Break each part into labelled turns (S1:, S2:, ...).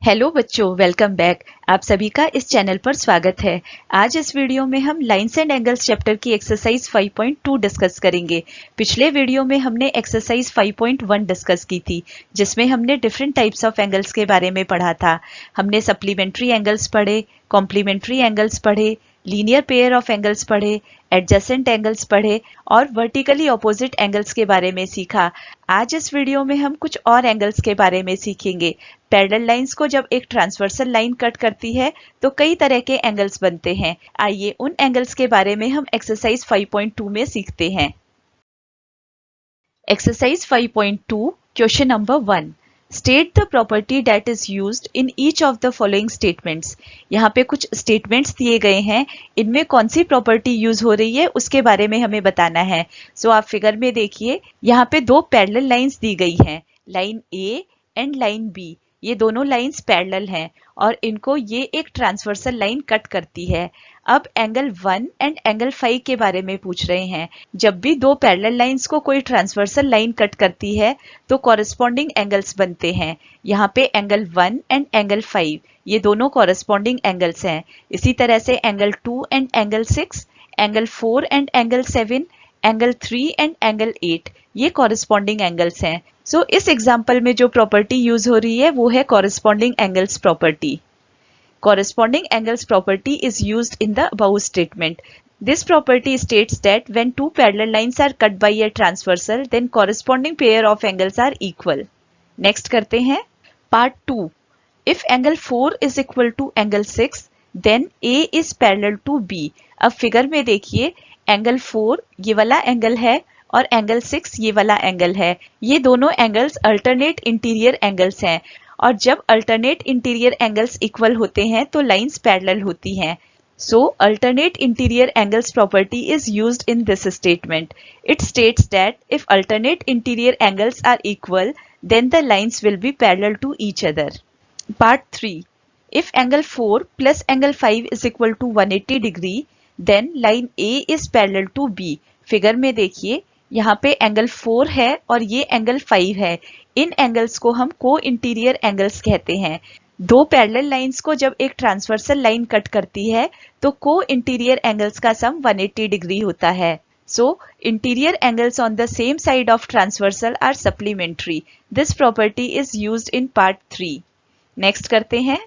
S1: Hello बच्चों, welcome back. आप सभी का इस चैनल पर स्वागत है। आज इस वीडियो में हम लाइन्स एंड एंगल्स चैप्टर की एक्सरसाइज 5.2 डिस्कस करेंगे। पिछले वीडियो में हमने एक्सरसाइज 5.1 डिस्कस की थी, जिसमें हमने डिफरेंट टाइप्स ऑफ एंगल्स के बारे में पढ़ा था। हमने सप्लीमेंट्री एंगल्स पढ़े, कॉम्प्लीमेंट्री एंगल्स पढ़े, लीनियर पेयर ऑफ एंगल्स पढ़े, एडजेसेंट एंगल्स पढ़े और वर्टिकली ऑपोजिट एंगल्स के बारे में सीखा। आज इस वीडियो में हम कुछ और एंगल्स के बारे में सीखेंगे। पैरेलल लाइंस को जब एक ट्रांसवर्सल लाइन कट करती है तो कई तरह के एंगल्स बनते हैं। आइए उन एंगल्स के बारे में हम एक्सरसाइज 5.2 में सीखते हैं। Exercise 5.2 question number 1। State the property that is used in each of the following statements. यहाँ पे कुछ स्टेटमेंट्स दिए गए हैं, इनमें कौन सी प्रॉपर्टी यूज हो रही है उसके बारे में हमें बताना है। सो आप फिगर में देखिए, यहाँ पे दो पैरेलल लाइंस दी गई हैं, line A and line B. ये दोनों लाइंस पैरेलल हैं और इनको ये एक ट्रांसवर्सल लाइन कट करती है। अब एंगल 1 एंड एंगल 5 के बारे में पूछ रहे हैं। जब भी दो पैरेलल लाइंस को कोई ट्रांसवर्सल लाइन कट करती है तो कॉरेस्पॉन्डिंग एंगल्स बनते हैं। यहाँ पे एंगल 1 एंड एंगल 5 ये दोनों कॉरेस्पॉन्डिंग एंगल्स हैं। इसी तरह से angle 2 and angle 6, angle 4 and angle 7, angle 3 and angle 8 ये कॉरेस्पॉन्डिंग एंगल्स हैं। सो इस एग्जाम्पल में जो प्रॉपर्टी यूज हो रही है वो है corresponding angles property. Corresponding angles property is used in the above statement. This property states that when two parallel lines are cut by a transversal, then corresponding pair of angles are equal. Next करते हैं part 2. If angle 4 is equal to angle 6, then A is parallel to B. अब figure में देखिए, angle 4 ये वाला angle है और angle 6 ये वाला एंगल है। ये दोनों एंगल्स अल्टरनेट इंटीरियर एंगल्स हैं और जब अल्टरनेट इंटीरियर एंगल्स इक्वल होते हैं तो लाइंस पैरेलल होती हैं। So, alternate interior angles property is used in this statement. It states that if alternate interior angles are equal, then the lines will be parallel to each other. Part 3. If angle 4 plus angle 5 is equal to 180 degree, then line A is parallel to B. Figure में देखिए, यहाँ पे angle 4 है और ये angle 5 है। इन angles को हम को इंटीरियर एंगल्स कहते हैं। दो पैरेलल लाइंस को जब एक ट्रांसवर्सल लाइन कट करती है तो को इंटीरियर एंगल्स का सम 180 डिग्री होता है। So interior angles on the same side of transversal are supplementary. This property is used in part 3। Next करते हैं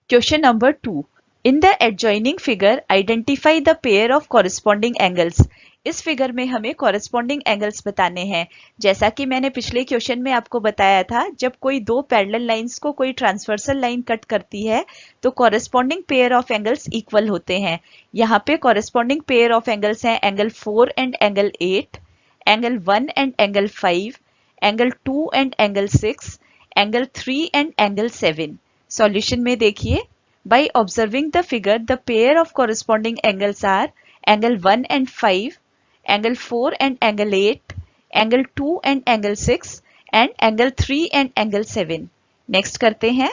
S1: question number 2। In the adjoining figure identify the pair of corresponding angles. इस figure में हमें corresponding angles बताने हैं। जैसा कि मैंने पिछले क्वेश्चन में आपको बताया था, जब कोई दो पैरेलल लाइंस को कोई ट्रांसवर्सल लाइन कट करती है तो corresponding pair of angles equal होते हैं। यहाँ पे कॉरेस्पॉन्डिंग पेयर ऑफ एंगल्स हैं angle 4 and angle 8, angle 1 and angle 5, angle 2 and angle 6, angle 3 and angle 7। Solution में देखिए, by observing the figure the pair of corresponding angles are angle 1 and 5, angle 4 and angle 8, angle 2 and angle 6 and angle 3 and angle 7. next करते हैं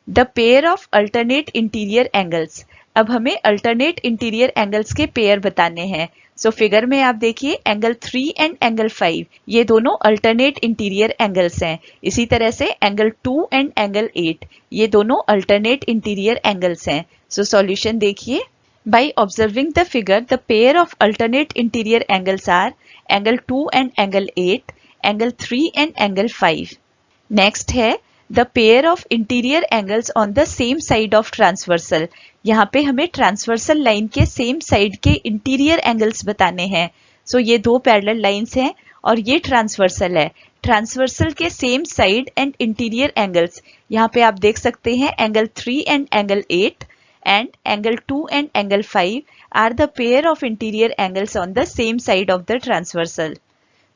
S1: the pair of alternate interior angles. अब हमें alternate interior angles के pair बताने हैं। So figure में आप देखिए, एंगल 3 एंड एंगल 5 ये दोनों अल्टरनेट इंटीरियर एंगल्स हैं। इसी तरह से एंगल 2 एंड एंगल 8 ये दोनों अल्टरनेट इंटीरियर एंगल्स हैं। सो सॉल्यूशन देखिए, by observing the figure the pair of alternate interior angles are angle 2 and angle 8, angle 3 and angle 5। Next है the pair of interior angles on the same side of transversal. यहाँ पे हमें transversal line के same side के interior angles बताने हैं। सो ये दो पैरेलल लाइंस हैं और ये ट्रांसवर्सल है। ट्रांसवर्सल के same side and interior angles यहाँ पे आप देख सकते हैं, angle 3 and angle 8 and angle 2 and angle 5 are the pair of interior angles on the same side of the transversal.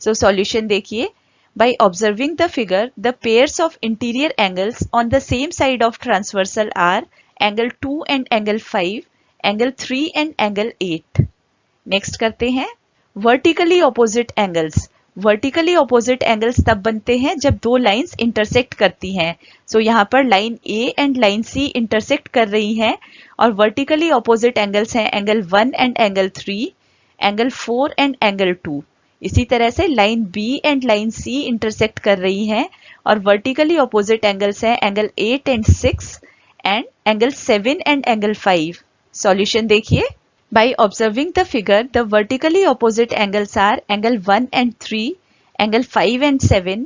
S1: So solution देखिए, by observing the figure the pairs of interior angles on the same side of transversal are angle 2 and angle 5, angle 3 and angle 8. next करते हैं vertically opposite angles. vertically opposite angles तब बनते हैं जब दो lines intersect करती हैं। So यहाँ पर line A and line C intersect कर रही हैं और vertically opposite angles हैं angle 1 and angle 3, angle 4 and angle 2। इसी तरह से line B and line C intersect कर रही हैं और वर्टिकली ऑपोजिट एंगल्स हैं angle 8 and 6 and angle 7 and angle 5. Solution देखिए. By observing the figure, the vertically opposite angles are angle 1 and 3, angle 5 and 7,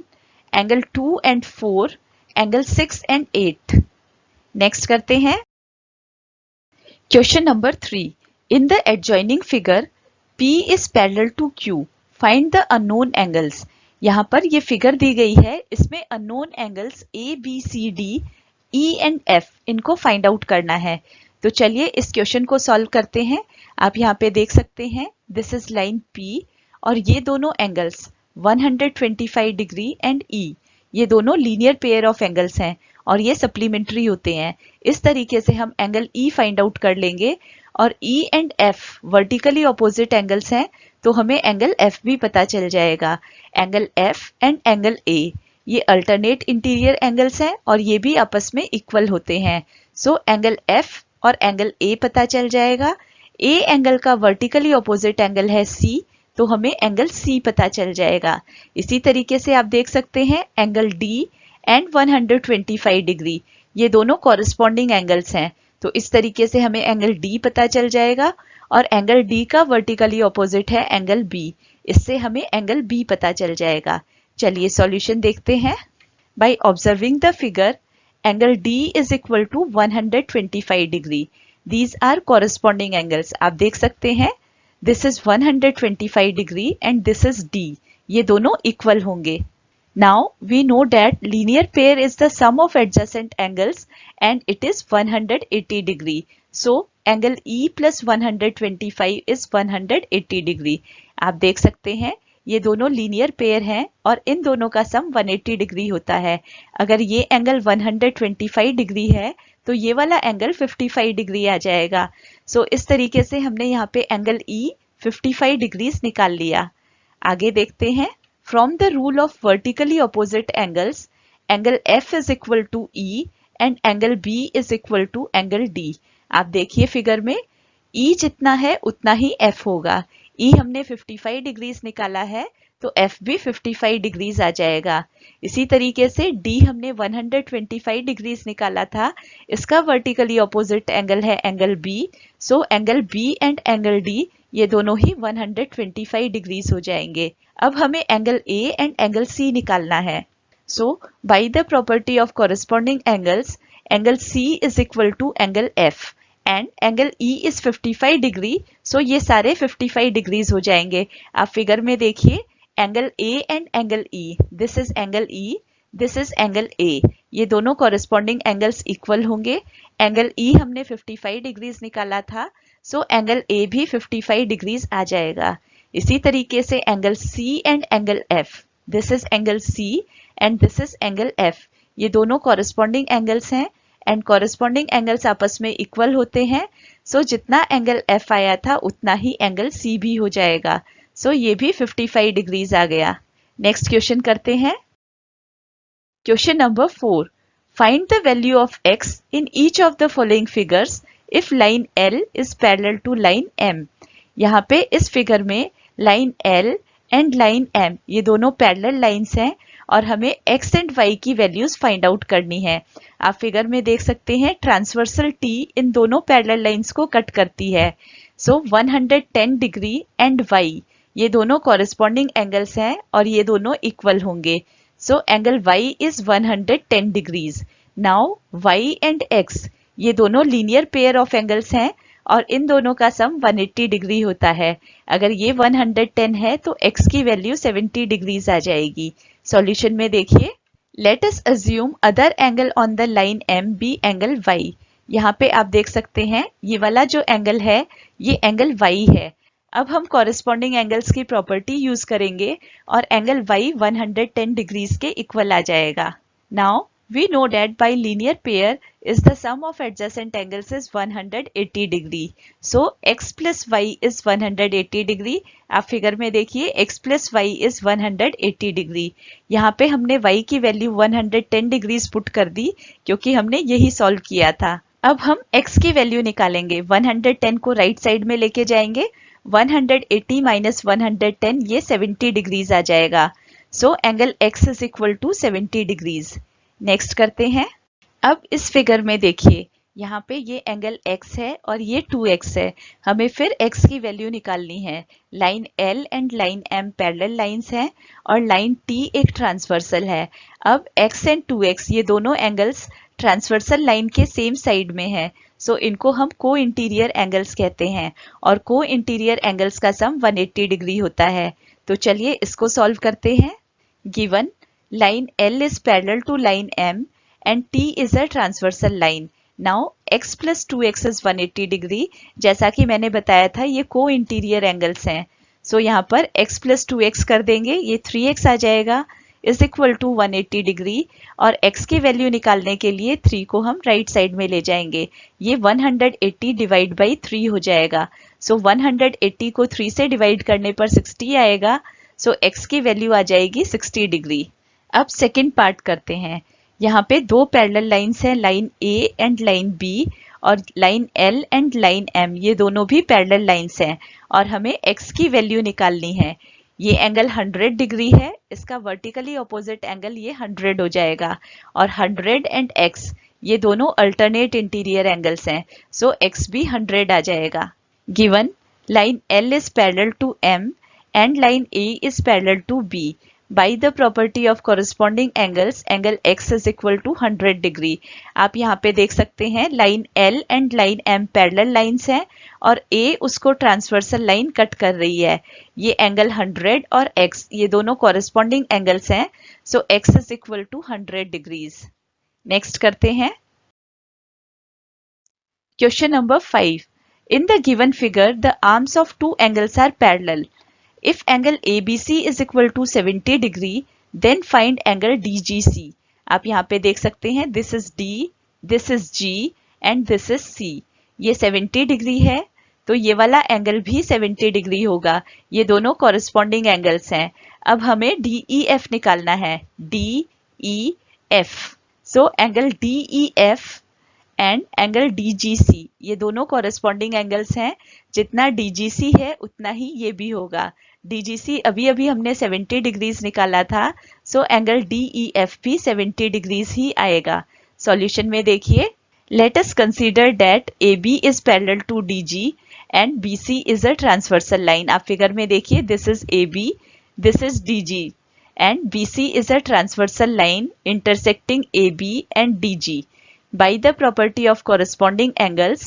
S1: angle 2 and 4, angle 6 and 8. Next करते हैं. Question number 3. In the adjoining figure, P is parallel to Q. Find the unknown angles. यहाँ पर ये figure दी गई है, इसमें unknown angles A, B, C, D, E and F इनको find out करना है. तो चलिए इस क्वेश्चन को सॉल्व करते हैं. आप यहाँ पे देख सकते हैं दिस इज लाइन P और ये दोनों एंगल्स 125 डिग्री एंड E ये दोनों लीनियर पेयर ऑफ एंगल्स हैं और ये सप्लीमेंट्री होते हैं. इस तरीके से हम एंगल E फाइंड आउट कर लेंगे और E and F vertically opposite angles हैं तो हमें एंगल F भी पता चल जाएगा. Angle F and angle A ये अल्टरनेट इंटीरियर एंगल्स हैं और ये भी आपस में इक्वल होते हैं. सो एंगल F और एंगल A पता चल जाएगा. A एंगल का वर्टिकली ऑपोजिट एंगल है C तो हमें एंगल C पता चल जाएगा. इसी तरीके से आप देख सकते हैं एंगल D एंड 125 डिग्री ये दोनों कॉरेस्पॉन्डिंग एंगल्स हैं तो इस तरीके से हमें एंगल D पता चल जाएगा और एंगल D का वर्टिकली ऑपोजिट है एंगल B. इससे हमें एंगल B पता चल जाएगा. चलिए सॉल्यूशन देखते हैं. By observing the figure angle D is equal to 125 degree. These are corresponding angles. आप देख सकते हैं this is 125 degree and this is D. ये दोनों इक्वल होंगे. Now we know that linear pair is the sum of adjacent angles and it is 180 degree. So angle E plus 125 is 180 degree. आप देख सकते हैं ये दोनों लीनियर पेयर हैं और इन दोनों का सम 180 डिग्री होता है. अगर ये एंगल 125 डिग्री है तो ये वाला एंगल 55 डिग्री आ जाएगा. सो इस तरीके से हमने यहाँ पे एंगल E 55 डिग्रीज निकाल लिया. आगे देखते हैं. From the rule of vertically opposite angles angle F is equal to E and angle B is equal to angle D. आप देखिए फिगर में E जितना है उतना ही F होगा. E हमने 55 डिग्रीज निकाला है तो F भी 55 डिग्रीज आ जाएगा. इसी तरीके से D हमने 125 डिग्रीज निकाला था, इसका वर्टिकली ऑपोजिट एंगल है angle B. So angle B and angle D ये दोनों ही 125 डिग्रीज हो जाएंगे. अब हमें angle A and angle C निकालना है. So by the property of corresponding angles angle C is equal to angle F and angle E is 55 degree. So ये सारे 55 डिग्रीज हो जाएंगे. आप फिगर में देखिए angle A and angle E, this is angle E, this is angle A. ये दोनों corresponding angles equal होंगे. एंगल E हमने 55 डिग्रीज निकाला था सो एंगल A भी 55 डिग्रीज आ जाएगा. इसी तरीके से angle C and angle F, this is angle C and this is angle F. ये दोनों कॉरेस्पॉन्डिंग एंगल्स हैं एंड कॉरेस्पॉन्डिंग एंगल्स आपस में इक्वल होते हैं. सो जितना एंगल F आया था उतना ही एंगल C भी हो जाएगा. सो ये भी 55 डिग्रीज आ गया. नेक्स्ट क्वेश्चन करते हैं. Question number 4. Find the value of x in each of the following figures if line L is parallel to line M. यहाँ पे इस फिगर में line L and line M ये दोनों पैरेलल लाइंस हैं और हमें x एंड y की वैल्यूज फाइंड आउट करनी है. आप फिगर में देख सकते हैं ट्रांसवर्सल T इन दोनों पैरेलल लाइंस को कट करती है. सो 110 डिग्री एंड y ये दोनों कॉरेस्पॉन्डिंग एंगल्स हैं और ये दोनों इक्वल होंगे. So angle y is 110 degrees. Now y and x ये दोनों लीनियर पेयर ऑफ एंगल्स हैं और इन दोनों का सम 180 डिग्री होता है. अगर ये 110 है तो x की वैल्यू 70 डिग्रीज आ जाएगी. सॉल्यूशन में देखिए. Let us assume other angle on the line M be angle y. यहाँ पे आप देख सकते हैं ये वाला जो एंगल है ये एंगल y है. अब हम कॉरेस्पॉन्डिंग एंगल्स की प्रॉपर्टी यूज करेंगे और एंगल y 110 डिग्रीज के इक्वल आ जाएगा. Now we know that by linear pair is the sum of adjacent angles is 180 degree. So x plus y is 180 degree. आप figure में देखिए x plus y is 180 degree. यहाँ पे हमने y की value 110 degrees put कर दी क्योंकि हमने यही सॉल्व किया था. अब हम x की वैल्यू निकालेंगे. 110 को राइट साइड में लेके जाएंगे. 180 माइनस 110 ये 70 डिग्रीज आ जाएगा. So angle x is equal to 70 degrees. Next करते हैं. अब इस फिगर में देखिए, यहाँ पे ये एंगल x है और ये 2x है. हमें फिर x की वैल्यू निकालनी है. Line L and line M parallel lines हैं और लाइन T एक ट्रांसवर्सल है. अब x एंड 2x ये दोनों एंगल्स ट्रांसवर्सल लाइन के सेम साइड में है. सो इनको हम को इंटीरियर एंगल्स कहते हैं और को इंटीरियर एंगल्स का सम 180 डिग्री होता है. तो चलिए इसको सॉल्व करते हैं. Given line L is parallel to line M and T is a transversal line. Now x plus 2x is 180 degree. जैसा कि मैंने बताया था ये को इंटीरियर एंगल्स हैं. सो यहाँ पर x plus 2x कर देंगे, ये 3x आ जाएगा इज इक्वल टू 180 डिग्री. और x की वैल्यू निकालने के लिए 3 को हम राइट साइड में ले जाएंगे. ये 180 डिवाइड बाई 3 हो जाएगा. सो 180 को 3 से डिवाइड करने पर 60 आएगा. सो x की वैल्यू आ जाएगी 60 डिग्री. अब सेकेंड पार्ट करते हैं. यहाँ पे दो पैरेलल लाइंस हैं, line A and line B और line L and line M ये दोनों भी पैरेलल लाइंस हैं और हमें x की वैल्यू निकालनी है. ये एंगल 100 डिग्री है, इसका वर्टिकली ऑपोजिट एंगल ये 100 हो जाएगा और 100 एंड x ये दोनों अल्टरनेट इंटीरियर एंगल्स हैं. सो x भी 100 आ जाएगा. Given line L is parallel to M and line A is parallel to B. By the property of corresponding angles, angle x is equal to 100 degree. आप यहाँ पे देख सकते हैं line L and line M parallel lines हैं और A उसको transversal line cut कर रही है. ये एंगल 100 और x ये दोनों कॉरेस्पॉन्डिंग एंगल्स हैं. सो x is equal to 100 degrees. Next करते हैं. Question number 5. In the given figure, the arms of two angles are parallel. If angle ABC is equal to 70 degree, then find angle DGC. आप यहाँ पे देख सकते हैं this is D, this is G and this is C. ये 70 degree है तो ये वाला एंगल भी 70 डिग्री होगा. ये दोनों कॉरेस्पॉन्डिंग एंगल्स हैं. अब हमें DEF निकालना है. DEF. So angle DEF and angle DGC ये दोनों कॉरेस्पॉन्डिंग एंगल्स हैं. जितना DGC है उतना ही ये भी होगा. DGC अभी अभी हमने 70 डिग्रीज निकाला था. सो एंगल DEF भी 70 डिग्रीज ही आएगा. सॉल्यूशन में देखिए. Let us consider that AB is parallel to DG and BC is a transversal line. आप फिगर में देखिए this is AB, this is DG and BC is a transversal line intersecting AB and DG. By the property of corresponding angles,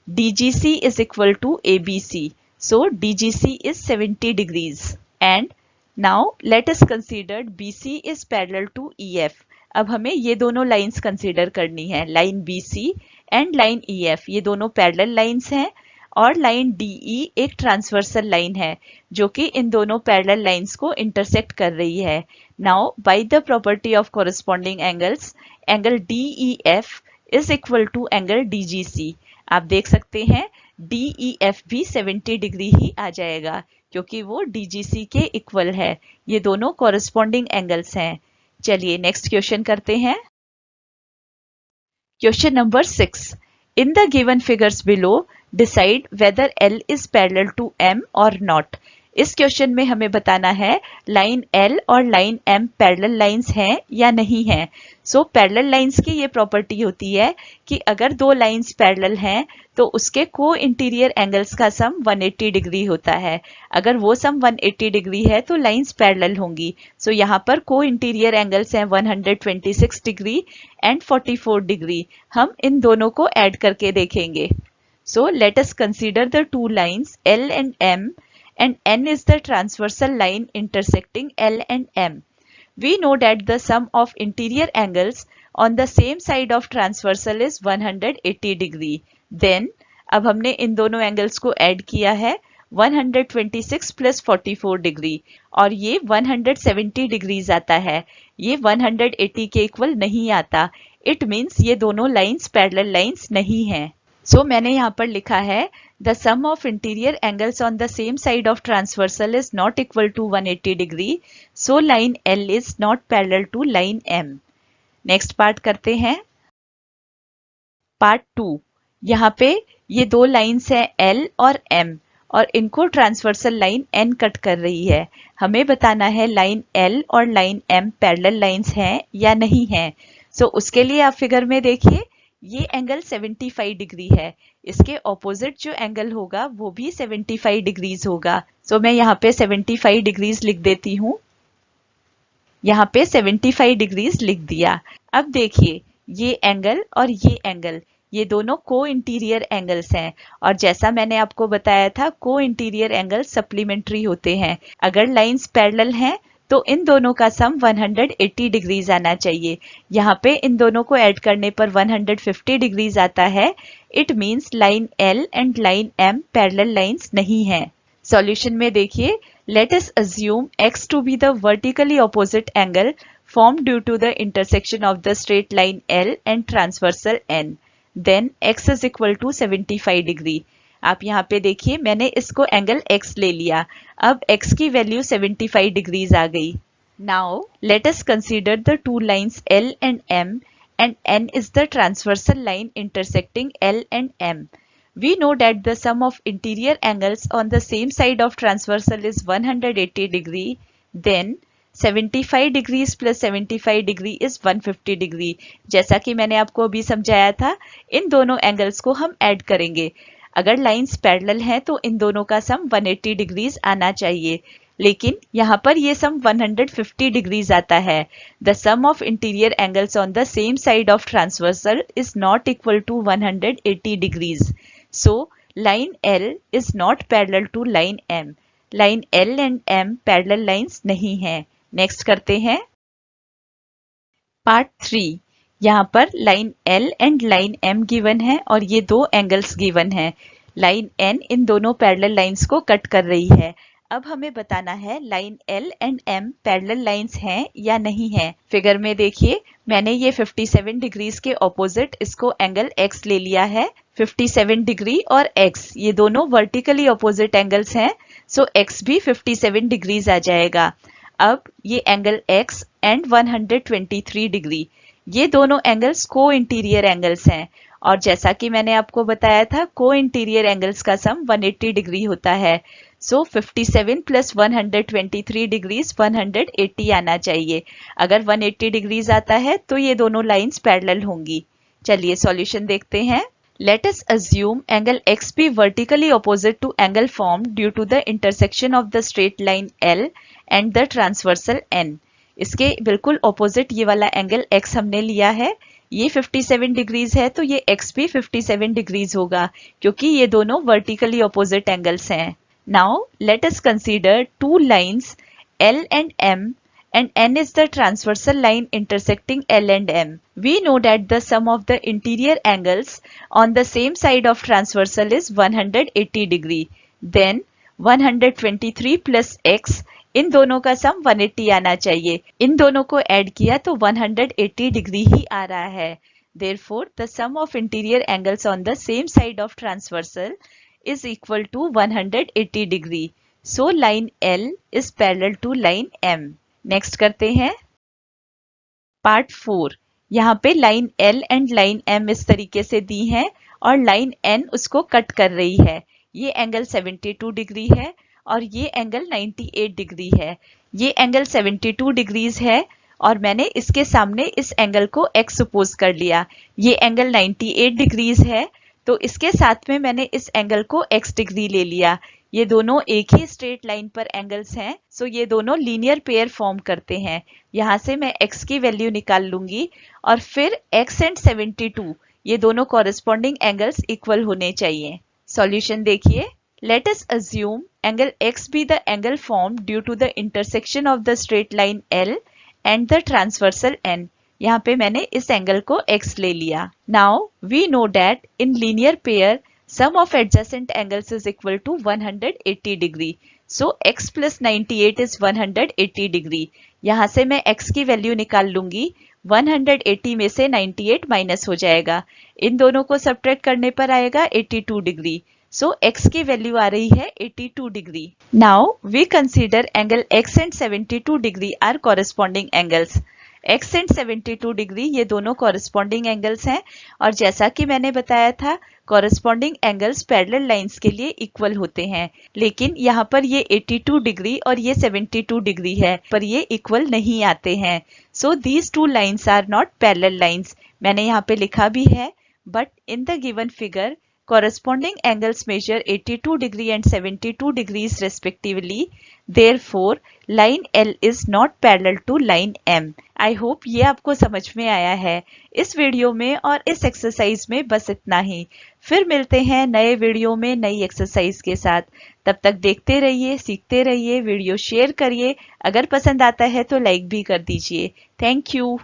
S1: DGC is equal to ABC. So DGC is 70 degrees. And now let us consider BC is parallel to EF. अब हमें ये दोनों lines consider करनी है. Line BC and line EF ये दोनों parallel lines हैं और लाइन DE एक ट्रांसवर्सल लाइन है जो कि इन दोनों पैरेलल लाइंस को इंटरसेक्ट कर रही है. Now by the property of corresponding angles, angle DEF is equal to angle DGC. आप देख सकते हैं DEF भी 70 डिग्री ही आ जाएगा क्योंकि वो DGC के इक्वल है. ये दोनों कॉरेस्पॉन्डिंग एंगल्स हैं. चलिए नेक्स्ट क्वेश्चन करते हैं. Question number 6. In the given figures below decide whether L is parallel to M और नॉट. इस क्वेश्चन में हमें बताना है लाइन L और लाइन M पैरेलल लाइंस हैं या नहीं हैं. सो पैरेलल लाइंस की ये प्रॉपर्टी होती है कि अगर दो लाइंस पैरेलल हैं तो उसके को इंटीरियर एंगल्स का सम 180 डिग्री होता है. अगर वो सम 180 डिग्री है तो लाइंस पैरेलल होंगी. सो यहाँ पर को इंटीरियर एंगल्स हैं 126 डिग्री एंड 44 डिग्री. हम इन दोनों को ऐड करके देखेंगे. So let us consider the two lines L and M and N is the transversal line intersecting L and M. We know that the sum of interior angles on the same side of transversal is 180 degree. Then अब हमने इन दोनों angles को add किया है 126 plus 44 degree और ये 170 degrees आता है. ये 180 के इक्वल नहीं आता. इट मीन्स ये दोनों लाइंस पैरेलल लाइंस नहीं हैं. सो मैंने यहाँ पर लिखा है the sum of interior angles on the same side of transversal is not equal to 180 degree. So line L is not parallel to line M. Next part करते हैं. पार्ट 2. यहाँ पे ये दो लाइंस हैं L और M और इनको ट्रांसवर्सल लाइन N कट कर रही है। हमें बताना है लाइन L और लाइन M पैरेलल लाइंस हैं या नहीं हैं। सो उसके लिए आप फिगर में देखिए, ये एंगल 75 डिग्री है, इसके ऑपोजिट जो एंगल होगा वो भी 75 डिग्रीज होगा। सो मैं यहाँ पे 75 डिग्रीज लिख देती हूँ। यहाँ पे 75 डिग्रीज लिख दिया। अब देखिए, ये एंगल और ये एंगल, ये दोनों को इंटीरियर एंगल्स हैं और जैसा मैंने आपको बताया था, को इंटीरियर एंगल सप्लीमेंट्री होते हैं। अगर लाइंस पैरेलल हैं तो इन दोनों का सम 180 डिग्रीज आना चाहिए। यहाँ पे इन दोनों को ऐड करने पर 150 डिग्रीज आता है। It means line L and line M parallel lines नहीं है। सॉल्यूशन में देखिए, let us assume x to be the vertically opposite angle formed due to the intersection of the straight line L and transversal N. Then x is equal to 75 degree. आप यहाँ पे देखिए, मैंने इसको एंगल x ले लिया। अब x की वैल्यू 75 डिग्रीज आ गई। Now let us consider the two lines L and M, and N is the transversal line intersecting L and M. We know that the sum of interior angles on the same side of transversal is 180 degree. Then 75 degrees plus 75 degree is 150 degree. जैसा कि मैंने आपको अभी समझाया था, इन दोनों angles को हम ऐड करेंगे। अगर लाइंस पैरेलल हैं तो इन दोनों का सम 180 डिग्रीज आना चाहिए, लेकिन यहाँ पर ये सम 150 डिग्रीज आता है। The sum of interior angles on the same side of transversal is not equal to 180 degrees. So, line L is not parallel to line M. Line L and M parallel lines नहीं है। Next करते हैं part 3। यहाँ पर line L and line M given है और ये दो एंगल्स गिवन है। लाइन N इन दोनों पैरेलल लाइंस को कट कर रही है। अब हमें बताना है line L and M parallel lines हैं या नहीं है। फिगर में देखिए, मैंने ये 57 डिग्रीज के ऑपोजिट इसको एंगल X ले लिया है। 57 डिग्री और X ये दोनों वर्टिकली ऑपोजिट एंगल्स हैं, सो X भी 57 डिग्रीज आ जाएगा। अब ये एंगल X एंड 123 डिग्री, ये दोनों एंगल्स को इंटीरियर एंगल्स हैं और जैसा कि मैंने आपको बताया था, को इंटीरियर एंगल्स का सम 180 डिग्री होता है। सो 57 प्लस 123 डिग्रीज 180 आना चाहिए। अगर 180 डिग्रीज आता है तो ये दोनों लाइंस पैरेलल होंगी। चलिए सॉल्यूशन देखते हैं। Let us assume angle X be vertically opposite to angle formed due to the intersection of the straight line L and the transversal N. इसके बिल्कुल ऑपोजिट ये वाला एंगल X हमने लिया है। ये 57 डिग्रीज है तो ये X भी 57 डिग्रीज होगा क्योंकि ये दोनों वर्टिकली ऑपोजिट एंगल्स हैं। Now let us consider two lines L and M, and N is the transversal line intersecting L and M. We know that the sum of the interior angles on the same side of transversal is 180 degree. Then 123 plus X, इन दोनों का सम 180 आना चाहिए। इन दोनों को add किया तो 180 degree ही आ रहा है। Therefore, the sum of interior angles on the same side of transversal is equal to 180 degree. So line L is parallel to line M. Next करते हैं पार्ट 4। यहाँ पे line L and line M इस तरीके से दी है और line N उसको कट कर रही है। ये एंगल 72 डिग्री है और ये एंगल 98 डिग्री है। ये एंगल 72 डिग्रीज है और मैंने इसके सामने इस एंगल को x सपोज कर लिया। ये एंगल 98 डिग्रीज है तो इसके साथ में मैंने इस एंगल को x डिग्री ले लिया। ये दोनों एक ही स्ट्रेट लाइन पर एंगल्स हैं, सो ये दोनों लीनियर पेयर फॉर्म करते हैं। यहाँ से मैं x की वैल्यू निकाल लूंगी और फिर x एंड 72 ये दोनों कॉरेस्पॉन्डिंग एंगल्स इक्वल होने चाहिए। सॉल्यूशन देखिए, let us assume angle x be the angle formed due to the intersection of the straight line L and the transversal N. यहाँ पे मैंने इस एंगल को x ले लिया। Now we know that in linear pair sum of adjacent angles is equal to 180 degree. So x plus 98 is 180 degree. यहाँ से मैं x की वैल्यू निकाल लूंगी। 180 में से 98 माइनस हो जाएगा। इन दोनों को सब्ट्रैक्ट करने पर आएगा 82 डिग्री। So x की वैल्यू आ रही है 82 degree. Now we consider angle x and 72 degree are corresponding angles. x and 72 degree ये दोनों कॉरेस्पॉन्डिंग एंगल्स हैं और जैसा कि मैंने बताया था कॉरेस्पॉन्डिंग एंगल्स पैरेलल लाइंस के लिए इक्वल होते हैं, लेकिन यहाँ पर ये 82 डिग्री और ये 72 डिग्री है पर ये इक्वल नहीं आते हैं। So these two lines are not parallel lines. मैंने यहाँ पे लिखा भी है, but in the given figure corresponding angles measure 82 degree and 72 degrees respectively. Therefore, line L is not parallel to line M. I hope ये आपको समझ में आया है। इस वीडियो में और इस एक्सरसाइज में बस इतना ही। फिर मिलते हैं नए वीडियो में नई एक्सरसाइज के साथ। तब तक देखते रहिए, सीखते रहिए, वीडियो शेयर करिए। अगर पसंद आता है तो लाइक भी कर दीजिए। Thank you.